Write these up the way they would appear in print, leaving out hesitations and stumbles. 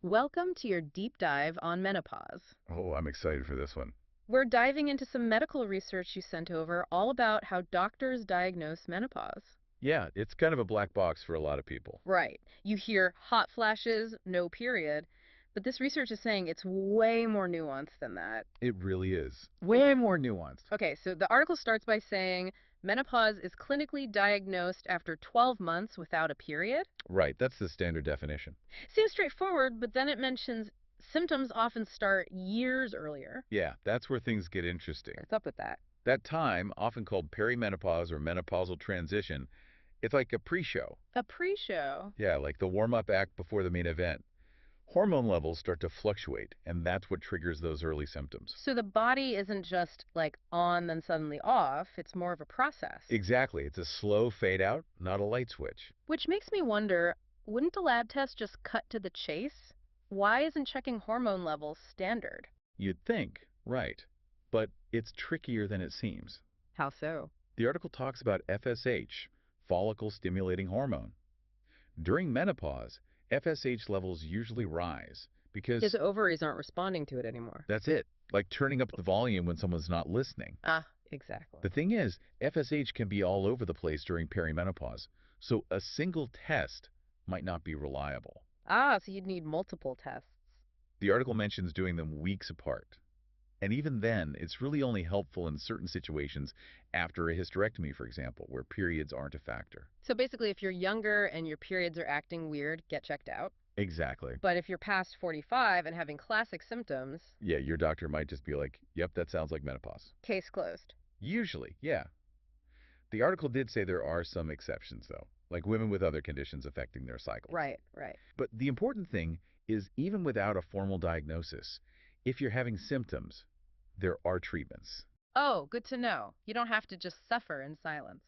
Welcome to your deep dive on menopause. Oh, I'm excited for this one. We're diving into some medical research you sent over all about how doctors diagnose menopause. Yeah, it's kind of a black box for a lot of people. Right. You hear hot flashes, no period, but this research is saying it's way more nuanced than that. It really is. Way more nuanced. Okay, so the article starts by saying menopause is clinically diagnosed after 12 months without a period. Right, that's the standard definition. Seems straightforward, but then it mentions symptoms often start years earlier. Yeah, that's where things get interesting. What's up with that? That time, often called perimenopause or menopausal transition, it's like a pre-show. A pre-show. Yeah, like the warm-up act before the main event. Hormone levels start to fluctuate, and that's what triggers those early symptoms. So the body isn't just like on then suddenly off, it's more of a process. Exactly, it's a slow fade out, not a light switch. Which makes me wonder, wouldn't a lab test just cut to the chase? Why isn't checking hormone levels standard? You'd think, right, but it's trickier than it seems. How so? The article talks about FSH, follicle stimulating hormone. During menopause, FSH levels usually rise His because ovaries aren't responding to it anymore. that's it, like turning up the volume when someone's not listening. Ah, exactly. The thing is, FSH can be all over the place during perimenopause, so a single test might not be reliable. Ah, so you'd need multiple tests. The article mentions doing them weeks apart. And even then, it's really only helpful in certain situations after a hysterectomy, for example, where periods aren't a factor. So basically, if you're younger and your periods are acting weird, get checked out. Exactly. But if you're past 45 and having classic symptoms, Yeah, your doctor might just be like, yep, that sounds like menopause. case closed. Usually, yeah. The article did say there are some exceptions, though, like women with other conditions affecting their cycles. Right, right. But the important thing is, even without a formal diagnosis, if you're having symptoms, there are treatments. Oh, good to know. You don't have to just suffer in silence.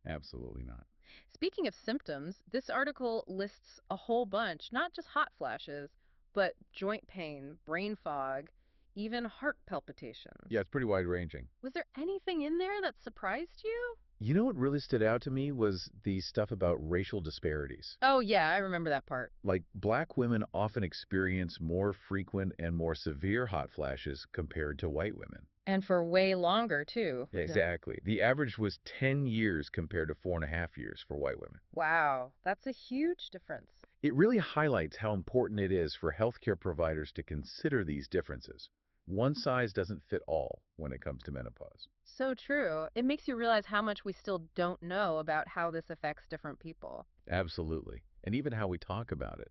Absolutely not. Speaking of symptoms, this article lists a whole bunch, not just hot flashes, but joint pain, brain fog, even heart palpitations. Yeah, it's pretty wide ranging. Was there anything in there that surprised you? You know what really stood out to me was the stuff about racial disparities. Oh, yeah, I remember that part. Like, black women often experience more frequent and more severe hot flashes compared to white women. And for way longer, too. Yeah, exactly. The average was 10 years compared to 4.5 years for white women. Wow, that's a huge difference. It really highlights how important it is for healthcare providers to consider these differences. One size doesn't fit all when it comes to menopause. So true. It makes you realize how much we still don't know about how this affects different people. Absolutely. And even how we talk about it,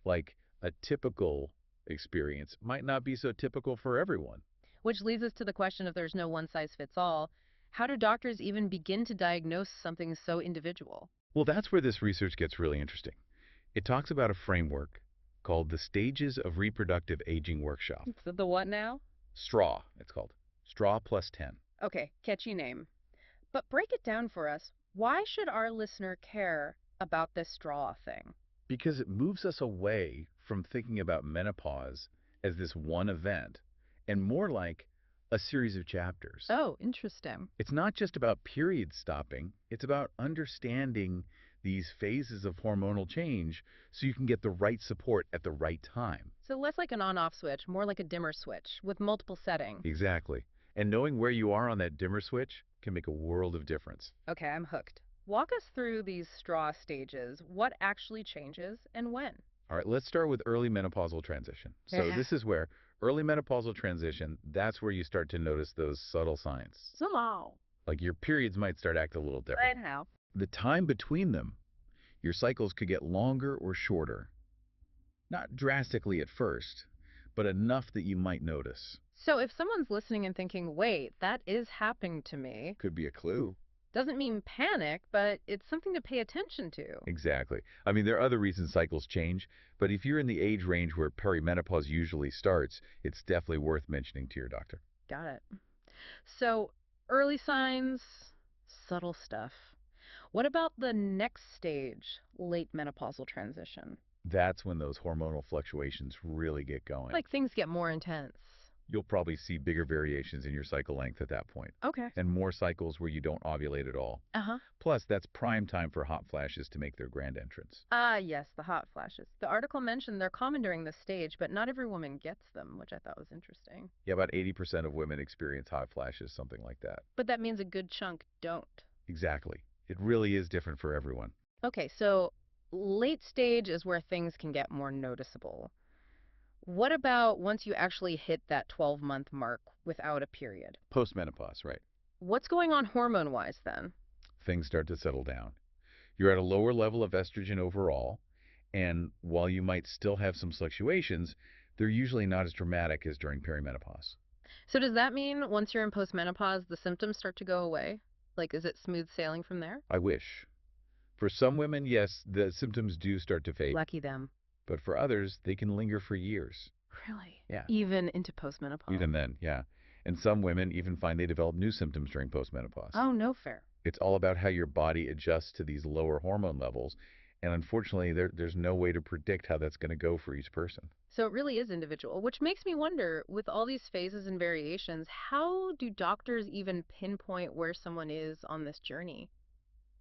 like a typical experience might not be so typical for everyone. Which leads us to the question if there's no one size fits all, how do doctors even begin to diagnose something so individual? Well, that's where this research gets really interesting. It talks about a framework called the Stages of Reproductive Aging Workshop. So the what now? STRAW, it's called. STRAW plus 10. Okay, catchy name. But break it down for us. Why should our listener care about this straw thing? Because it moves us away from thinking about menopause as this one event and more like a series of chapters. Oh, interesting. It's not just about period stopping, it's about understanding these phases of hormonal change so you can get the right support at the right time. So less like an on-off switch, more like a dimmer switch with multiple settings. Exactly. And knowing where you are on that dimmer switch can make a world of difference. Okay, I'm hooked. Walk us through these straw stages. What actually changes and when? All right, let's start with early menopausal transition. So this is where early menopausal transition, that's where you start to notice those subtle signs. Somehow. Like your periods might start acting a little different. Right how? The time between them, your cycles could get longer or shorter. Not drastically at first, but enough that you might notice. So if someone's listening and thinking, wait, that is happening to me, Could be a clue. doesn't mean panic, but it's something to pay attention to. Exactly. I mean, there are other reasons cycles change, but if you're in the age range where perimenopause usually starts, it's definitely worth mentioning to your doctor. Got it. So early signs, subtle stuff. What about the next stage, late menopausal transition? That's when those hormonal fluctuations really get going. Like things get more intense. You'll probably see bigger variations in your cycle length at that point, Okay. and more cycles where you don't ovulate at all. Uh-huh. Plus, that's prime time for hot flashes to make their grand entrance. Ah, yes, the hot flashes. The article mentioned they're common during this stage, but not every woman gets them, which I thought was interesting. Yeah, about 80% of women experience hot flashes, something like that. But that means a good chunk don't. Exactly. It really is different for everyone. Okay, so late stage is where things can get more noticeable. What about once you actually hit that 12-month mark without a period? Postmenopause, right? What's going on hormone-wise then? Things start to settle down. You're at a lower level of estrogen overall, and while you might still have some fluctuations, they're usually not as dramatic as during perimenopause. So does that mean once you're in postmenopause, the symptoms start to go away? Like, is it smooth sailing from there? I wish. For some women, yes, the symptoms do start to fade, Lucky them. but for others, they can linger for years. Really? Yeah. Even into postmenopause? Even then, yeah. And some women even find they develop new symptoms during postmenopause. Oh, no fair. It's all about how your body adjusts to these lower hormone levels. And unfortunately, there's no way to predict how that's going to go for each person. So it really is individual, which makes me wonder, with all these phases and variations, how do doctors even pinpoint where someone is on this journey?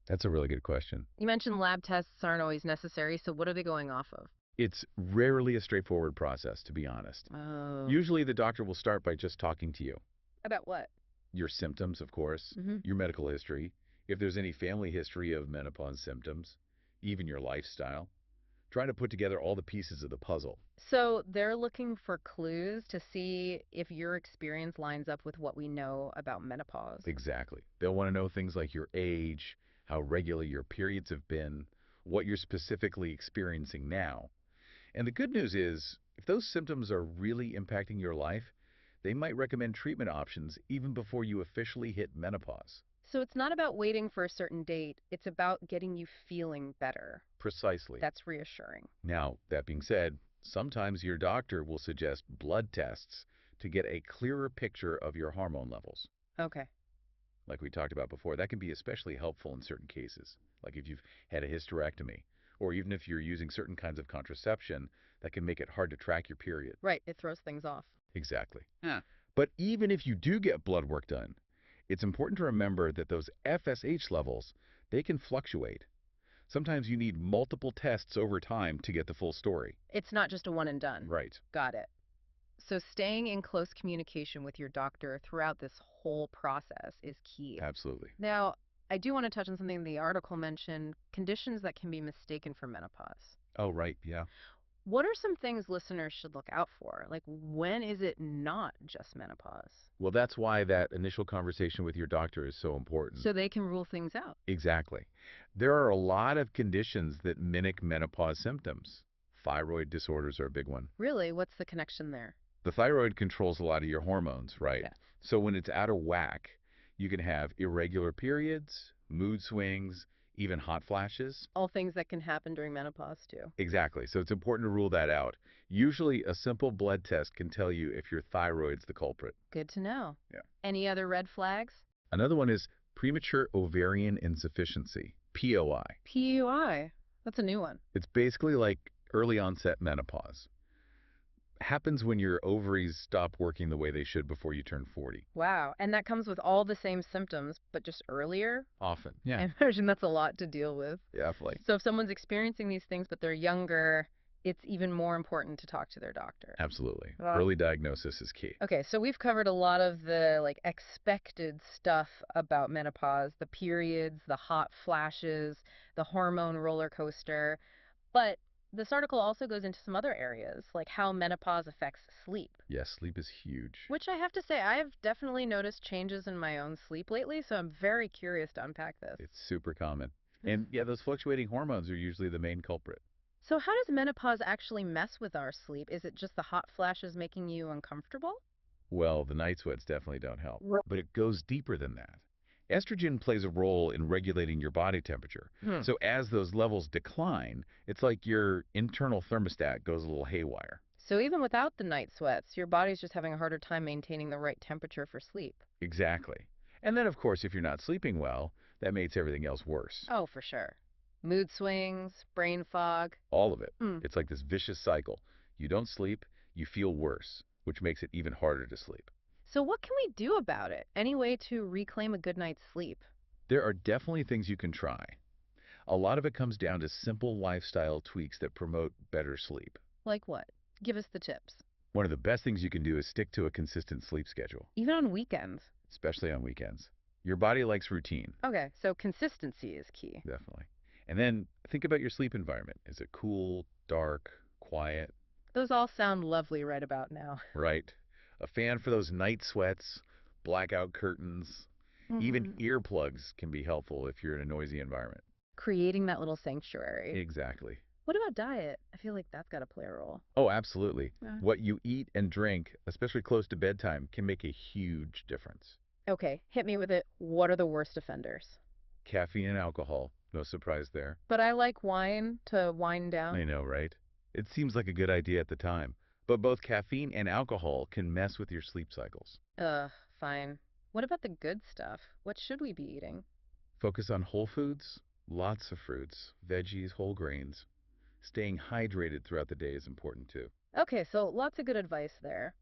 That's a really good question. You mentioned lab tests aren't always necessary, so what are they going off of? It's rarely a straightforward process, to be honest. Oh. Usually, the doctor will start by just talking to you. About what? Your symptoms, of course, Hmm. your medical history, if there's any family history of menopause symptoms, even your lifestyle. Trying to put together all the pieces of the puzzle. So they're looking for clues to see if your experience lines up with what we know about menopause. Exactly. They'll want to know things like your age, how regular your periods have been, what you're specifically experiencing now. And the good news is, if those symptoms are really impacting your life, they might recommend treatment options even before you officially hit menopause. So it's not about waiting for a certain date, it's about getting you feeling better. Precisely. That's reassuring. Now, that being said, sometimes your doctor will suggest blood tests to get a clearer picture of your hormone levels. Okay. Like we talked about before, that can be especially helpful in certain cases, like if you've had a hysterectomy, or even if you're using certain kinds of contraception that can make it hard to track your period. Right, it throws things off. Exactly. Yeah. But even if you do get blood work done, it's important to remember that those FSH levels, they can fluctuate. Sometimes you need multiple tests over time to get the full story. It's not just a one and done. Right. Got it. So staying in close communication with your doctor throughout this whole process is key. Absolutely. Now, I do want to touch on something the article mentioned, conditions that can be mistaken for menopause. Oh, right. Yeah. What are some things listeners should look out for? Like, when is it not just menopause? Well, that's why that initial conversation with your doctor is so important. So they can rule things out. Exactly. There are a lot of conditions that mimic menopause symptoms. Thyroid disorders are a big one. Really? What's the connection there? The thyroid controls a lot of your hormones, right? Yeah. So when it's out of whack, you can have irregular periods, mood swings, even hot flashes. All things that can happen during menopause, too. Exactly. So it's important to rule that out. Usually, a simple blood test can tell you if your thyroid's the culprit. Good to know. Yeah. Any other red flags? Another one is premature ovarian insufficiency, POI. PUI. That's a new one. It's basically like early onset menopause. Happens when your ovaries stop working the way they should before you turn 40. Wow. And that comes with all the same symptoms, but just earlier? Often. I Yeah. imagine that's a lot to deal with. Definitely. So if someone's experiencing these things, but they're younger, it's even more important to talk to their doctor. Absolutely. Well, Early diagnosis is key. okay, so we've covered a lot of the like expected stuff about menopause, the periods, the hot flashes, the hormone roller coaster. But this article also goes into some other areas, like how menopause affects sleep, Yes, sleep is huge. which I have to say, I have definitely noticed changes in my own sleep lately, so I'm very curious to unpack this. It's super common. And yeah, those fluctuating hormones are usually the main culprit. So, how does menopause actually mess with our sleep? Is it just the hot flashes making you uncomfortable? Well, the night sweats definitely don't help, Right. but it goes deeper than that. Estrogen plays a role in regulating your body temperature. Hmm. So as those levels decline, it's like your internal thermostat goes a little haywire. So, even without the night sweats, your body's just having a harder time maintaining the right temperature for sleep. Exactly. And then, of course, if you're not sleeping well, that makes everything else worse. Oh, for sure. Mood swings, brain fog. All of it. Mm. It's like this vicious cycle. You don't sleep, you feel worse. which makes it even harder to sleep. So, what can we do about it? Any way to reclaim a good night's sleep? There are definitely things you can try. A lot of it comes down to simple lifestyle tweaks that promote better sleep. Like what? Give us the tips. One of the best things you can do is stick to a consistent sleep schedule, Even on weekends. especially on weekends. Your body likes routine, Okay, so consistency is key. definitely. And then think about your sleep environment. Is it cool, dark, quiet? Those all sound lovely right about now. Right? A fan for those night sweats, blackout curtains, even Hmm. earplugs can be helpful if you're in a noisy environment. Creating that little sanctuary. Exactly. What about diet? I feel like that's got to play a role. Oh, absolutely. Yeah. What you eat and drink, especially close to bedtime, can make a huge difference. Okay, hit me with it. What are the worst offenders? Caffeine and alcohol, no surprise there. But I like wine to wind I down. know, right? It seems like a good idea at the time, but both caffeine and alcohol can mess with your sleep cycles. Ugh, fine. What about the good stuff? What should we be eating? Focus on whole foods, lots of fruits, veggies, whole grains. Staying hydrated throughout the day is important too. Okay, so lots of good advice there.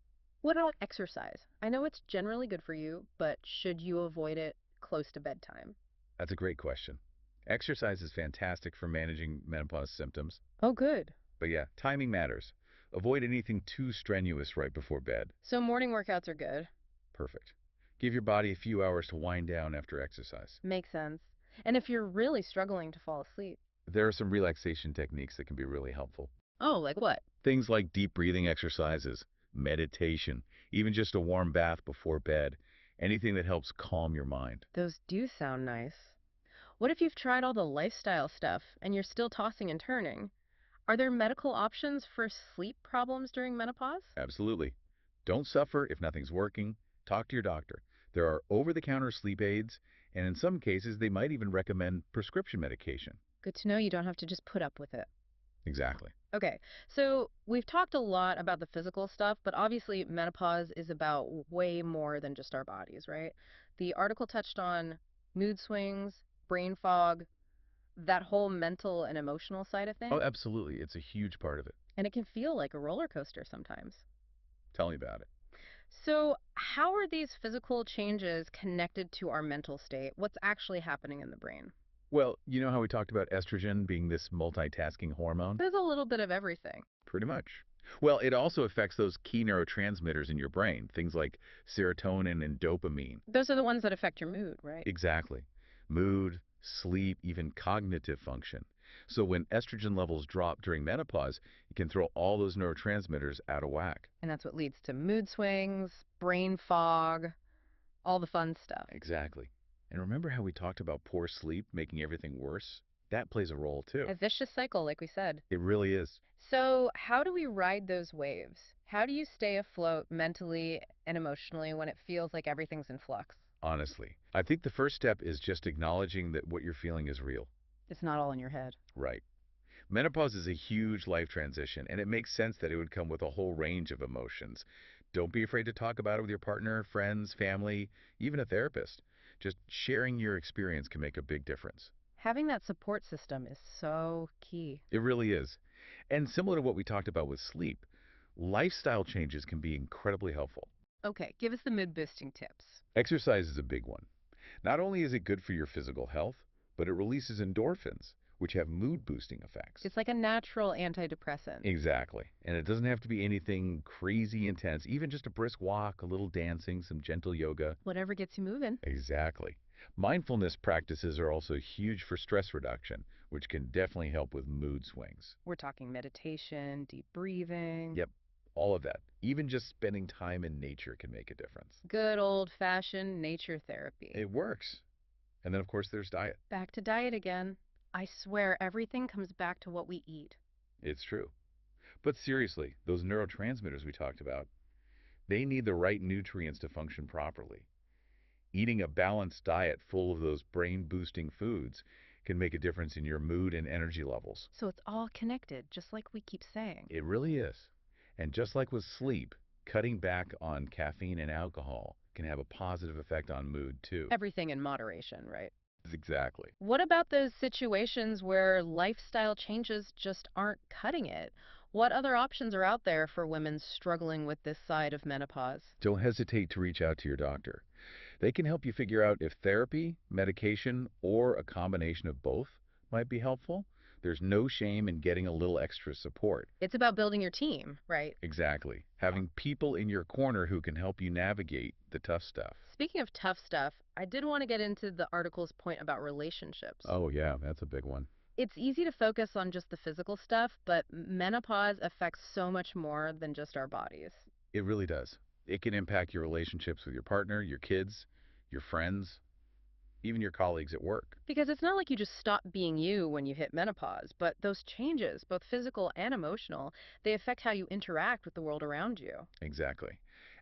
What about exercise? I know it's generally good for you, but should you avoid it close to bedtime? That's a great question. Exercise is fantastic for managing menopause symptoms, Oh, good. but yeah, timing matters. Avoid anything too strenuous right before bed. So morning workouts are good. Perfect. Give your body a few hours to wind down after exercise. Makes sense. And if you're really struggling to fall asleep, There are some relaxation techniques that can be really helpful. oh, like what? Things like deep breathing exercises, meditation, even just a warm bath before bed, anything that helps calm your mind. Those do sound nice. What if you've tried all the lifestyle stuff and you're still tossing and turning? Are there medical options for sleep problems during menopause? Absolutely. Don't suffer if nothing's working. Talk to your doctor. There are over the counter sleep aids, and in some cases, they might even recommend prescription medication. Good to know you don't have to just put up with it. Exactly. Okay, so we've talked a lot about the physical stuff, but obviously menopause is about way more than just our bodies, right? The article touched on mood swings, brain fog, that whole mental and emotional side of Oh, things, absolutely. It's a huge part of it. and it can feel like a roller coaster sometimes. Tell me about it. So, how are these physical changes connected to our mental state? What's actually happening in the brain? Well, you know how we talked about estrogen being this multitasking hormone? There's a little bit of everything. Pretty much. Well, it also affects those key neurotransmitters in your brain, things like serotonin and dopamine. Those are the ones that affect your mood, right? Exactly. Mood, sleep, even cognitive function. So when estrogen levels drop during menopause, it can throw all those neurotransmitters out of whack. And that's what leads to mood swings, brain fog, all the fun stuff. Exactly. And remember how we talked about poor sleep making everything worse? That plays a role too. A vicious cycle, like we said. It really is. So, how do we ride those waves? How do you stay afloat mentally and emotionally when it feels like everything's in flux? Honestly. I think the first step is just acknowledging that what you're feeling is real. It's not all in your head. Right. Menopause is a huge life transition, and it makes sense that it would come with a whole range of emotions. Don't be afraid to talk about it with your partner, friends, family, even a therapist. Just sharing your experience can make a big difference. Having that support system is so key. It really is. And similar to what we talked about with sleep, lifestyle changes can be incredibly helpful. Okay, give us the mood boosting tips. Exercise is a big one. Not only is it good for your physical health, but it releases endorphins, which have mood boosting effects. It's like a natural antidepressant. Exactly. And it doesn't have to be anything crazy intense, even just a brisk walk, a little dancing, some gentle yoga. Whatever gets you moving. Exactly. Mindfulness practices are also huge for stress reduction, which can definitely help with mood swings. We're talking meditation, deep breathing, Yep, all of that. Even just spending time in nature can make a difference. good old fashioned nature therapy. It works. And then, of course, there's diet. Back to diet again. I swear everything comes back to what we eat. It's true. But seriously, those neurotransmitters we talked about, they need the right nutrients to function properly. Eating a balanced diet full of those brain boosting foods can make a difference in your mood and energy levels. So it's all connected, just like we keep saying. It really is. And just like with sleep, cutting back on caffeine and alcohol can have a positive effect on mood too. Everything in moderation, right? Exactly. What about those situations where lifestyle changes just aren't cutting it? What other options are out there for women struggling with this side of menopause? Don't hesitate to reach out to your doctor. They can help you figure out if therapy, medication, or a combination of both might be helpful. There's no shame in getting a little extra support. It's about building your team, right? Exactly. Having people in your corner who can help you navigate the tough stuff. Speaking of tough stuff, I did want to get into the article's point about relationships. Oh, yeah, that's a big one. It's easy to focus on just the physical stuff, but menopause affects so much more than just our bodies. It really does. It can impact your relationships with your partner, your kids, your friends, even your colleagues at work. Because it's not like you just stop being you when you hit menopause, but those changes, both physical and emotional, they affect how you interact with the world around you. Exactly.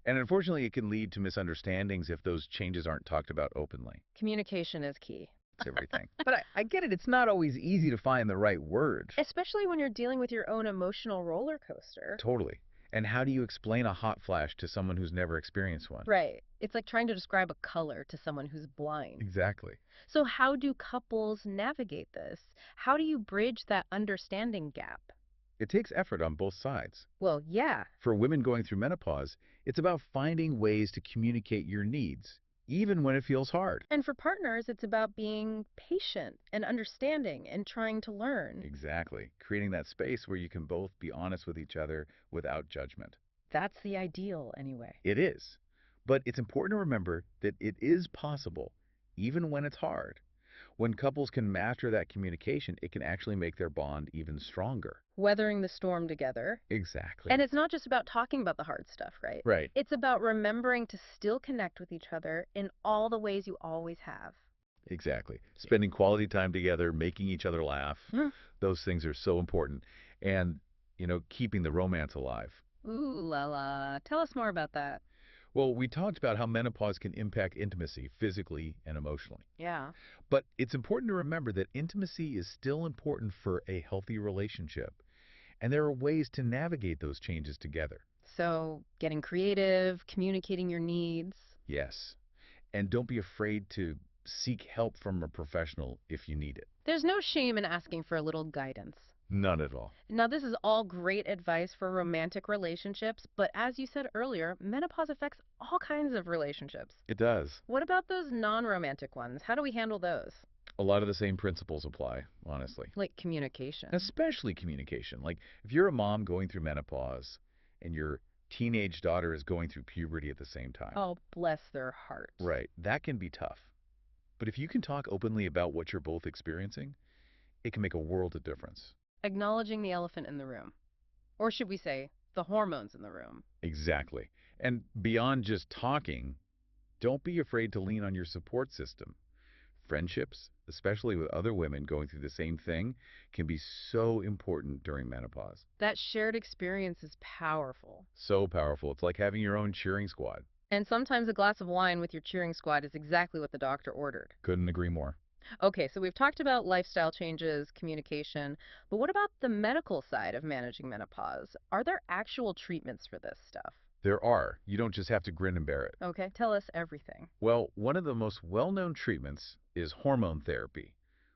And unfortunately, it can lead to misunderstandings if those changes aren't talked about openly. Communication is key, It's everything. But I get it, it's not always easy to find the right word. especially when you're dealing with your own emotional roller coaster. Totally. And how do you explain a hot flash to someone who's never experienced one? Right. It's like trying to describe a color to someone who's blind. Exactly. So, how do couples navigate this? How do you bridge that understanding gap? It takes effort on both sides. Well, yeah. For women going through menopause, it's about finding ways to communicate your needs, even when it feels hard. And for partners, it's about being patient and understanding and trying to learn. Exactly. Creating that space where you can both be honest with each other without judgment. That's the ideal, anyway. It is. But it's important to remember that it is possible, even when it's hard. When couples can master that communication, it can actually make their bond even stronger. Weathering the storm together. Exactly. And it's not just about talking about the hard stuff, right? Right. It's about remembering to still connect with each other in all the ways you always have. Exactly. Spending quality time together, making each other laugh, Mm. those things are so important. And, keeping the romance alive. Ooh la la. Tell us more about that. Well, we talked about how menopause can impact intimacy physically and emotionally. Yeah. But it's important to remember that intimacy is still important for a healthy relationship. And there are ways to navigate those changes together. So, getting creative, communicating your needs. Yes. And don't be afraid to seek help from a professional if you need it. There's no shame in asking for a little guidance. None at all. Now, this is all great advice for romantic relationships, but as you said earlier, menopause affects all kinds of relationships. It does. What about those non romantic ones? How do we handle those? A lot of the same principles apply, honestly. Like communication. Especially communication. Like if you're a mom going through menopause and your teenage daughter is going through puberty at the same time. Oh, bless their hearts. Right. That can be tough. But if you can talk openly about what you're both experiencing, it can make a world of difference. Acknowledging the elephant in the room. Or should we say, the hormones in the room? Exactly. And beyond just talking, don't be afraid to lean on your support system. Friendships, especially with other women going through the same thing, can be so important during menopause. That shared experience is powerful. So powerful. It's like having your own cheering squad. And sometimes a glass of wine with your cheering squad is exactly what the doctor ordered. Couldn't agree more. Okay, so we've talked about lifestyle changes, communication, but what about the medical side of managing menopause? Are there actual treatments for this stuff? There are. You don't just have to grin and bear it. Okay, tell us everything. Well, one of the most well-known treatments is hormone therapy,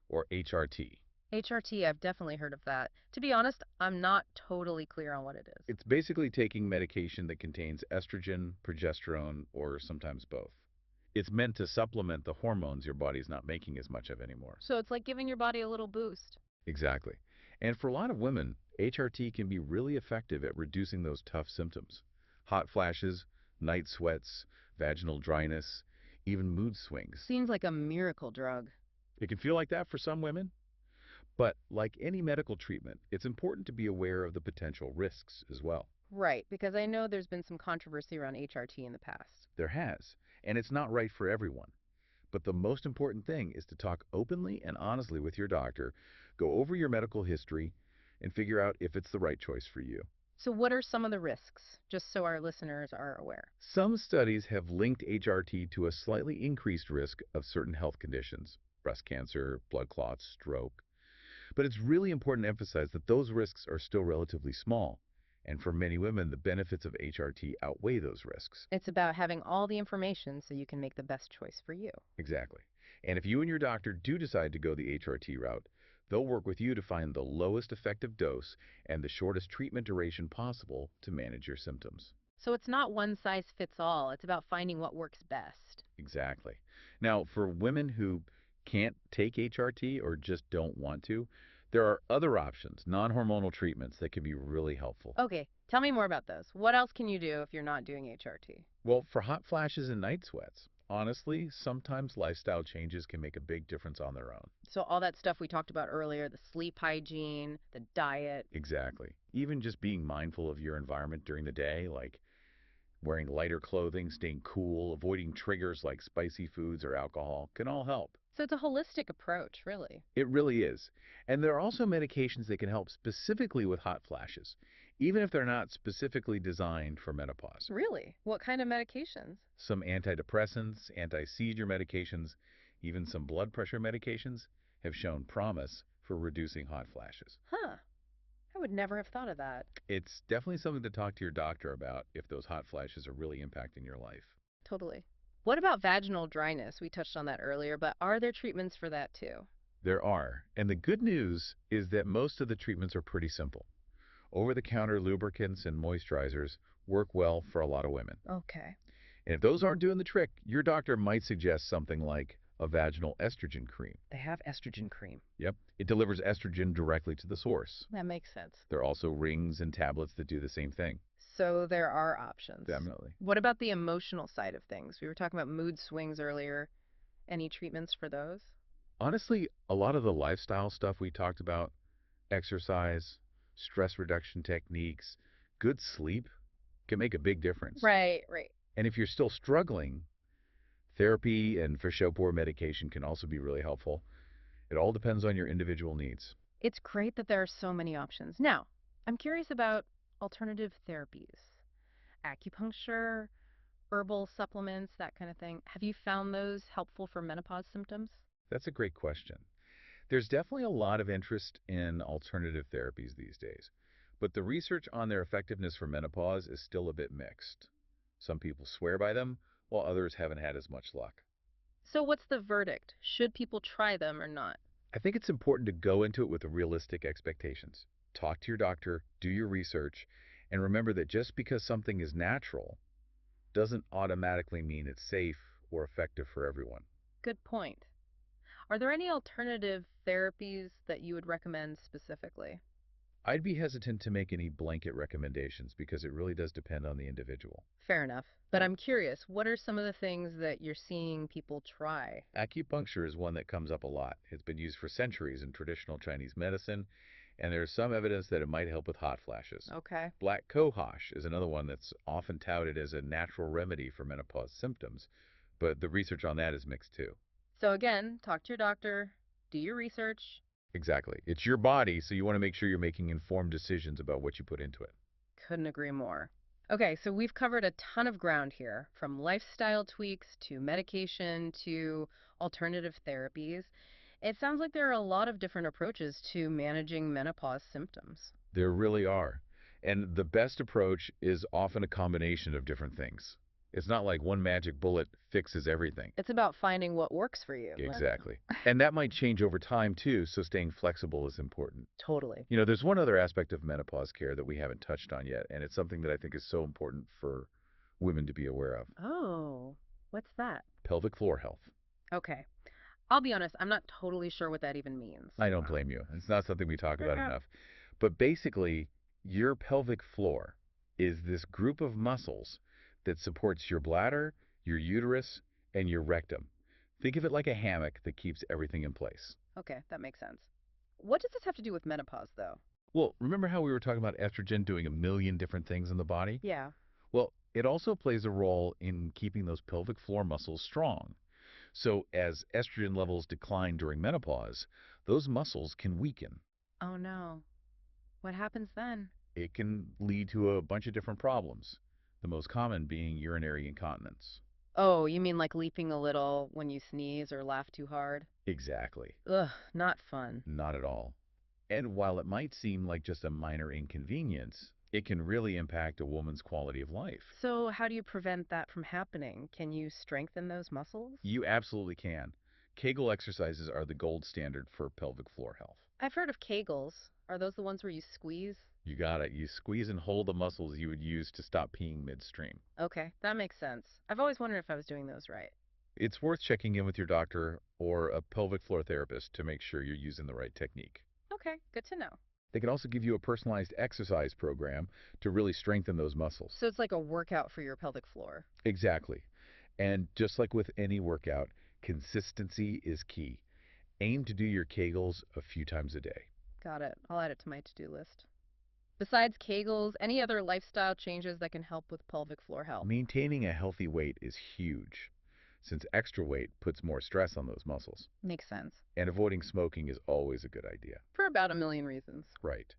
or HRT. HRT, I've definitely heard of that. To be honest, I'm not totally clear on what it is. It's basically taking medication that contains estrogen, progesterone, or sometimes both. It's meant to supplement the hormones your body's not making as much of anymore. So it's like giving your body a little boost. Exactly. And for a lot of women, HRT can be really effective at reducing those tough symptoms. Hot flashes, night sweats, vaginal dryness, even mood swings. Seems like a miracle drug. It can feel like that for some women, but like any medical treatment, it's important to be aware of the potential risks as well. Right, because I know there's been some controversy around HRT in the past. There has, and it's not right for everyone. But the most important thing is to talk openly and honestly with your doctor, go over your medical history, and figure out if it's the right choice for you. So, what are some of the risks, just so our listeners are aware? Some studies have linked HRT to a slightly increased risk of certain health conditions, breast cancer, blood clots, stroke. But it's really important to emphasize that those risks are still relatively small. And for many women, the benefits of HRT outweigh those risks. It's about having all the information so you can make the best choice for you. Exactly. And if you and your doctor do decide to go the HRT route, They'll work with you to find the lowest effective dose and the shortest treatment duration possible to manage your symptoms. So it's not one size fits all. It's about finding what works best. Exactly. Now, for women who can't take HRT or just don't want to, there are other options, non-hormonal treatments that can be really helpful. Okay, tell me more about those. What else can you do if you're not doing HRT? Well, for hot flashes and night sweats, honestly, sometimes lifestyle changes can make a big difference on their own. So all that stuff we talked about earlier, the sleep hygiene, the diet. Exactly. Even just being mindful of your environment during the day, like wearing lighter clothing, staying cool, avoiding triggers like spicy foods or alcohol, can all help. So it's a holistic approach, really. It really is. And there are also medications that can help specifically with hot flashes, even if they're not specifically designed for menopause. Really? What kind of medications? Some antidepressants, anti-seizure medications, even some blood pressure medications have shown promise for reducing hot flashes. Huh. I would never have thought of that. It's definitely something to talk to your doctor about if those hot flashes are really impacting your life. Totally. What about vaginal dryness? We touched on that earlier, but are there treatments for that too? There are, and the good news is that most of the treatments are pretty simple. Over-the-counter lubricants and moisturizers work well for a lot of women. Okay. And if those aren't doing the trick, your doctor might suggest something like a vaginal estrogen cream. They have estrogen cream. Yep, it delivers estrogen directly to the source. That makes sense. There are also rings and tablets that do the same thing. So there are options. Definitely. What about the emotional side of things? We were talking about mood swings earlier. Any treatments for those? Honestly, a lot of the lifestyle stuff we talked about, exercise, stress reduction techniques, good sleep, can make a big difference. Right, right. And if you're still struggling, therapy and for show poor medication can also be really helpful. It all depends on your individual needs. It's great that there are so many options. Now, I'm curious about alternative therapies, acupuncture, herbal supplements, that kind of thing. Have you found those helpful for menopause symptoms? That's a great question. There's definitely a lot of interest in alternative therapies these days, but the research on their effectiveness for menopause is still a bit mixed. Some people swear by them, while others haven't had as much luck. So, what's the verdict? Should people try them or not? I think it's important to go into it with realistic expectations. Talk to your doctor, do your research, and remember that just because something is natural doesn't automatically mean it's safe or effective for everyone. Good point. Are there any alternative therapies that you would recommend specifically? I'd be hesitant to make any blanket recommendations because it really does depend on the individual. Fair enough. But I'm curious, what are some of the things that you're seeing people try? Acupuncture is one that comes up a lot. It's been used for centuries in traditional Chinese medicine, and there's some evidence that it might help with hot flashes. Okay. Black cohosh is another one that's often touted as a natural remedy for menopause symptoms, but the research on that is mixed too. So, again, talk to your doctor, do your research. Exactly. It's your body, so you want to make sure you're making informed decisions about what you put into it. Couldn't agree more. Okay, so we've covered a ton of ground here, from lifestyle tweaks to medication to alternative therapies. It sounds like there are a lot of different approaches to managing menopause symptoms. There really are. And the best approach is often a combination of different things. It's not like one magic bullet fixes everything. It's about finding what works for you. Exactly. And that might change over time too, so staying flexible is important. Totally. There's one other aspect of menopause care that we haven't touched on yet, and it's something that I think is so important for women to be aware of. Oh, what's that? Pelvic floor health. Okay. I'll be honest, I'm not totally sure what that even means. I don't blame you. It's not something we talk about Yeah. enough. But basically, your pelvic floor is this group of muscles that supports your bladder, your uterus, and your rectum. Think of it like a hammock that keeps everything in place. Okay, that makes sense. What does this have to do with menopause, though? Well, remember how we were talking about estrogen doing a million different things in the body? Yeah. Well, it also plays a role in keeping those pelvic floor muscles strong. So as estrogen levels decline during menopause, those muscles can weaken. Oh no. What happens then? It can lead to a bunch of different problems, the most common being urinary incontinence. Oh, you mean like leaping a little when you sneeze or laugh too hard? Exactly. Ugh, not fun. Not at all. And while it might seem like just a minor inconvenience, it can really impact a woman's quality of life. So, how do you prevent that from happening? Can you strengthen those muscles? You absolutely can. Kegel exercises are the gold standard for pelvic floor health. I've heard of Kegels. Are those the ones where you squeeze? You got it. You squeeze and hold the muscles you would use to stop peeing midstream. Okay, that makes sense. I've always wondered if I was doing those right. It's worth checking in with your doctor or a pelvic floor therapist to make sure you're using the right technique. Okay, good to know. They can also give you a personalized exercise program to really strengthen those muscles. So it's like a workout for your pelvic floor. Exactly. And just like with any workout, consistency is key. Aim to do your Kegels a few times a day. Got it. I'll add it to my to-do list. Besides Kegels, any other lifestyle changes that can help with pelvic floor health? Maintaining a healthy weight is huge, since extra weight puts more stress on those muscles. Makes sense. And avoiding smoking is always a good idea. For about a million reasons. Right.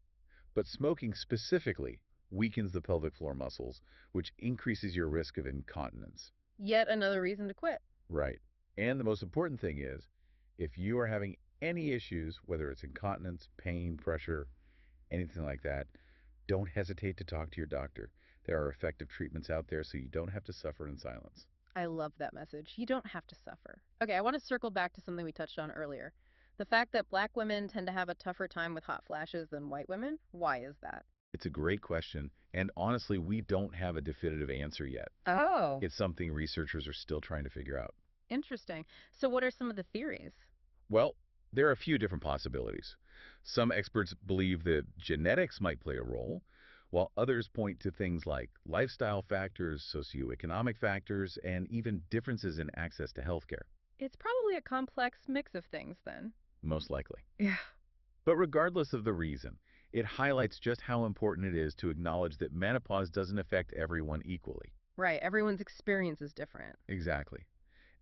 But smoking specifically weakens the pelvic floor muscles, which increases your risk of incontinence. Yet another reason to quit. Right. And the most important thing is, if you are having any issues, whether it's incontinence, pain, pressure, anything like that, don't hesitate to talk to your doctor. There are effective treatments out there so you don't have to suffer in silence. I love that message. You don't have to suffer. Okay, I want to circle back to something we touched on earlier. The fact that black women tend to have a tougher time with hot flashes than white women. Why is that? It's a great question, and honestly, we don't have a definitive answer yet. Oh, It's something researchers are still trying to figure out. interesting. So, what are some of the theories? Well, there are a few different possibilities. Some experts believe that genetics might play a role, while others point to things like lifestyle factors, socioeconomic factors, and even differences in access to healthcare, It's probably a complex mix of things then. most likely. Yeah. But regardless of the reason, it highlights just how important it is to acknowledge that menopause doesn't affect everyone equally. Right, everyone's experience is different. Exactly.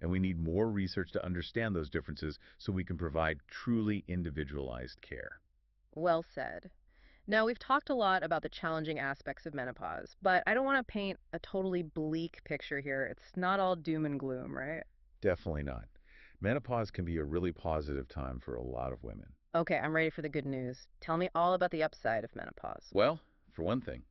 And we need more research to understand those differences so we can provide truly individualized care. Well said. Now, we've talked a lot about the challenging aspects of menopause, but I don't want to paint a totally bleak picture here. It's not all doom and gloom, right? Definitely not. Menopause can be a really positive time for a lot of women. Okay, I'm ready for the good news. Tell me all about the upside of menopause. Well, for one thing,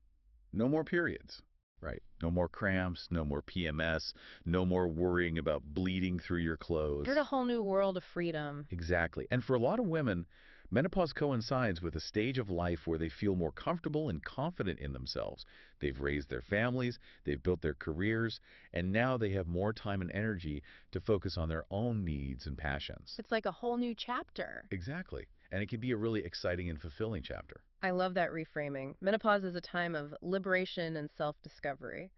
no more periods. Right. No more cramps, no more PMS, no more worrying about bleeding through your clothes. There's a whole new world of freedom. Exactly. And for a lot of women, menopause coincides with a stage of life where they feel more comfortable and confident in themselves. They've raised their families, they've built their careers, and now they have more time and energy to focus on their own needs and passions. It's like a whole new chapter. Exactly. And it can be a really exciting and fulfilling chapter. I love that reframing. Menopause is a time of liberation and self discovery.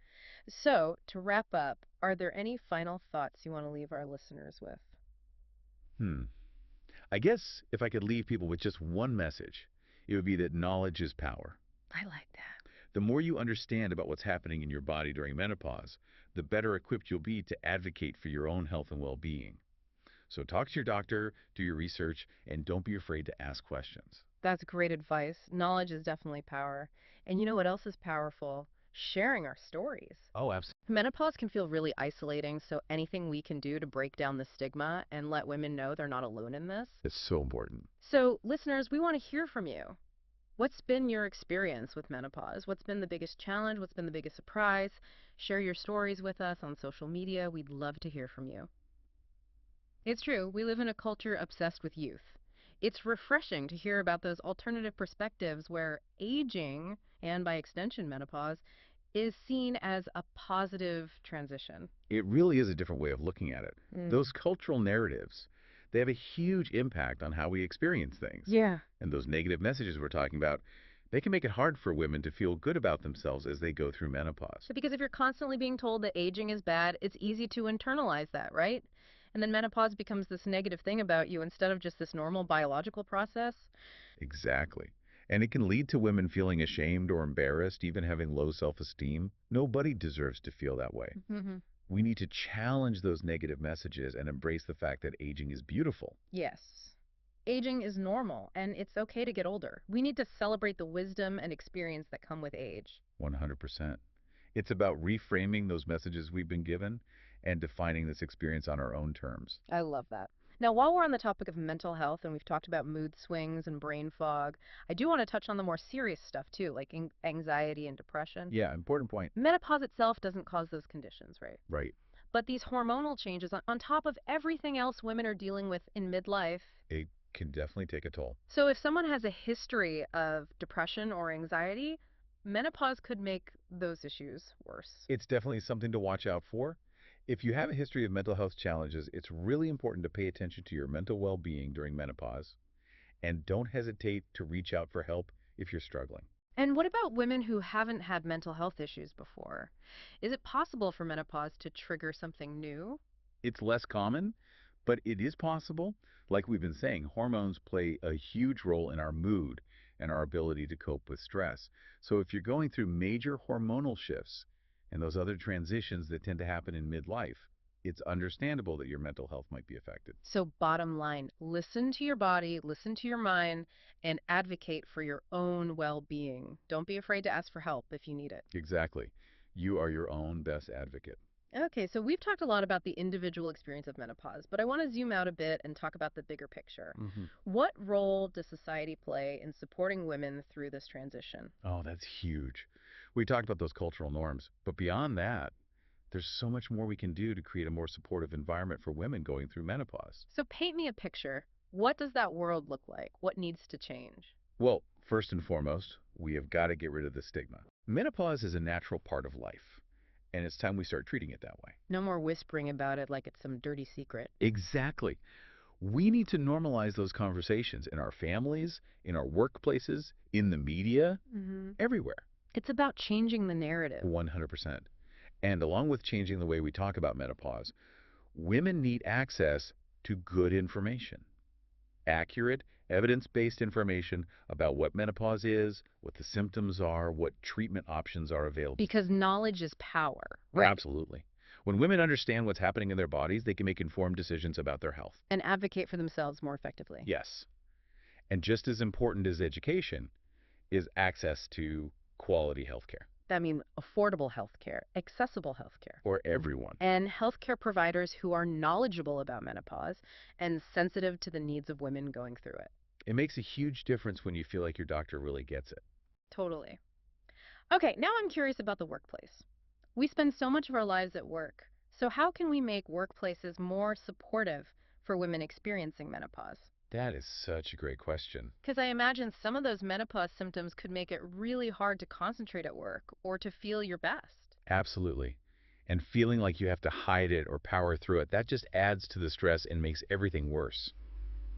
So, to wrap up, are there any final thoughts you want to leave our listeners with? Hmm. I guess if I could leave people with just one message, it would be that knowledge is power. I like that. The more you understand about what's happening in your body during menopause, the better equipped you'll be to advocate for your own health and well-being. So talk to your doctor, do your research, and don't be afraid to ask questions. That's great advice. Knowledge is definitely power. And you know what else is powerful? Sharing our stories. Oh, absolutely. Menopause can feel really isolating, so anything we can do to break down the stigma and let women know they're not alone in this. It's so important. So, listeners, we want to hear from you. What's been your experience with menopause? What's been the biggest challenge? What's been the biggest surprise? Share your stories with us on social media. We'd love to hear from you. It's true, we live in a culture obsessed with youth. It's refreshing to hear about those alternative perspectives where aging, and by extension menopause, is seen as a positive transition. It really is a different way of looking at it. Mm. Those cultural narratives, they have a huge impact on how we experience things. Yeah. And those negative messages we're talking about, they can make it hard for women to feel good about themselves as they go through menopause. So because if you're constantly being told that aging is bad, it's easy to internalize that, right? And then menopause becomes this negative thing about you instead of just this normal biological process. Exactly. And it can lead to women feeling ashamed or embarrassed, even having low self-esteem. Nobody deserves to feel that way. Mm-hmm. We need to challenge those negative messages and embrace the fact that aging is beautiful. Yes. Aging is normal, and it's okay to get older. We need to celebrate the wisdom and experience that come with age. 100%. It's about reframing those messages we've been given and defining this experience on our own terms. I love that. Now, while we're on the topic of mental health and we've talked about mood swings and brain fog, I do want to touch on the more serious stuff too, like anxiety and depression. Yeah, important point. Menopause itself doesn't cause those conditions, right? Right. But these hormonal changes, on top of everything else women are dealing with in midlife, It can definitely take a toll. So if someone has a history of depression or anxiety, menopause could make those issues worse. It's definitely something to watch out for. If you have a history of mental health challenges, it's really important to pay attention to your mental well-being during menopause, and don't hesitate to reach out for help if you're struggling. And what about women who haven't had mental health issues before? Is it possible for menopause to trigger something new? It's less common, but it is possible. Like we've been saying, hormones play a huge role in our mood and our ability to cope with stress. So if you're going through major hormonal shifts and those other transitions that tend to happen in midlife, it's understandable that your mental health might be affected. So, bottom line, listen to your body, listen to your mind, and advocate for your own well being. Don't be afraid to ask for help if you need it. Exactly. You are your own best advocate. Okay, so we've talked a lot about the individual experience of menopause, but I want to zoom out a bit and talk about the bigger picture. hmm What role does society play in supporting women through this transition? Oh, that's huge. We talked about those cultural norms, but beyond that, there's so much more we can do to create a more supportive environment for women going through menopause. So, paint me a picture. What does that world look like? What needs to change? Well, first and foremost, we have got to get rid of the stigma. Menopause is a natural part of life, and it's time we start treating it that way. No more whispering about it like it's some dirty secret. Exactly. We need to normalize those conversations in our families, in our workplaces, in the media, hmm everywhere. It's about changing the narrative. 100%. And along with changing the way we talk about menopause, women need access to good information, accurate, evidence based information about what menopause is, what the symptoms are, what treatment options are available. Because knowledge is power. Right. Absolutely. When women understand what's happening in their bodies, they can make informed decisions about their health. And advocate for themselves more effectively. Yes. And just as important as education is access to quality health care That means affordable healthcare, accessible healthcare, for everyone. and healthcare providers who are knowledgeable about menopause and sensitive to the needs of women going through it. It makes a huge difference when you feel like your doctor really gets it. Totally. Okay, now I'm curious about the workplace. We spend so much of our lives at work. So, how can we make workplaces more supportive for women experiencing menopause? That is such a great question. Because I imagine some of those menopause symptoms could make it really hard to concentrate at work or to feel your best. Absolutely. And feeling like you have to hide it or power through it, that just adds to the stress and makes everything worse.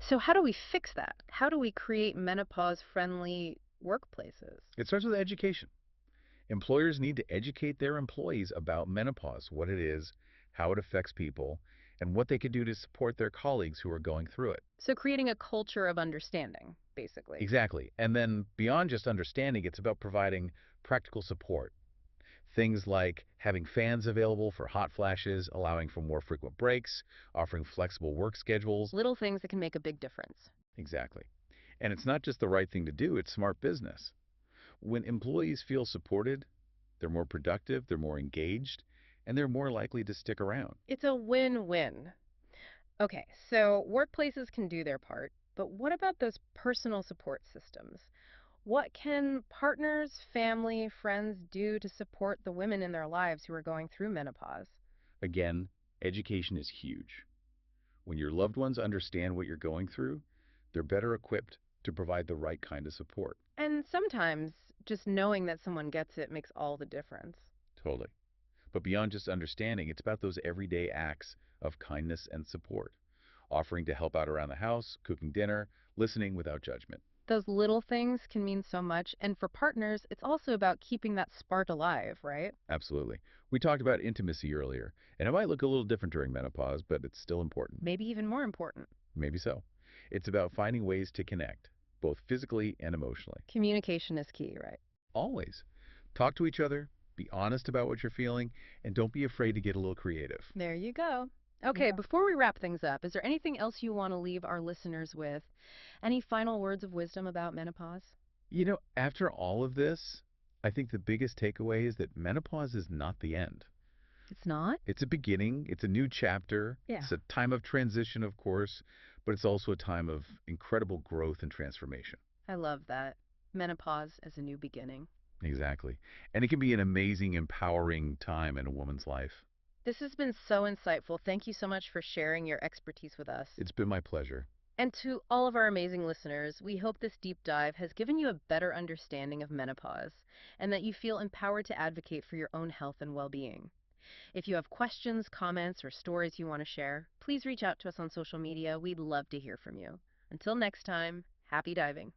So, how do we fix that? How do we create menopause friendly workplaces? It starts with education. Employers need to educate their employees about menopause, what it is, how it affects people, and what they can do to support their colleagues who are going through it. So, creating a culture of understanding, basically. Exactly. And then beyond just understanding, it's about providing practical support. Things like having fans available for hot flashes, allowing for more frequent breaks, offering flexible work schedules. Little things that can make a big difference. Exactly. And it's not just the right thing to do, it's smart business. When employees feel supported, they're more productive, they're more engaged, and they're more likely to stick around. It's a win win. Okay, so workplaces can do their part, but what about those personal support systems? What can partners, family, friends do to support the women in their lives who are going through menopause? Again, education is huge. When your loved ones understand what you're going through, they're better equipped to provide the right kind of support. And sometimes just knowing that someone gets it makes all the difference. Totally. But beyond just understanding, it's about those everyday acts of kindness and support, offering to help out around the house, cooking dinner, listening without judgment. Those little things can mean so much. And for partners, it's also about keeping that spark alive, right? Absolutely. We talked about intimacy earlier, and it might look a little different during menopause, but it's still important. Maybe even more important. Maybe so. It's about finding ways to connect, both physically and emotionally. Communication is key, right? Always. Talk to each other, be honest about what you're feeling, and don't be afraid to get a little creative. There you go. Okay, before we wrap things up, is there anything else you want to leave our listeners with? Any final words of wisdom about menopause? After all of this, I think the biggest takeaway is that menopause is not the end. It's not? It's a beginning, it's a new chapter, Yeah. it's a time of transition, of course, but it's also a time of incredible growth and transformation. I love that. Menopause as a new beginning. Exactly. And it can be an amazing, empowering time in a woman's life. This has been so insightful. Thank you so much for sharing your expertise with us. It's been my pleasure. And to all of our amazing listeners, we hope this deep dive has given you a better understanding of menopause and that you feel empowered to advocate for your own health and well being. If you have questions, comments, or stories you want to share, please reach out to us on social media. We'd love to hear from you. Until next time, happy diving.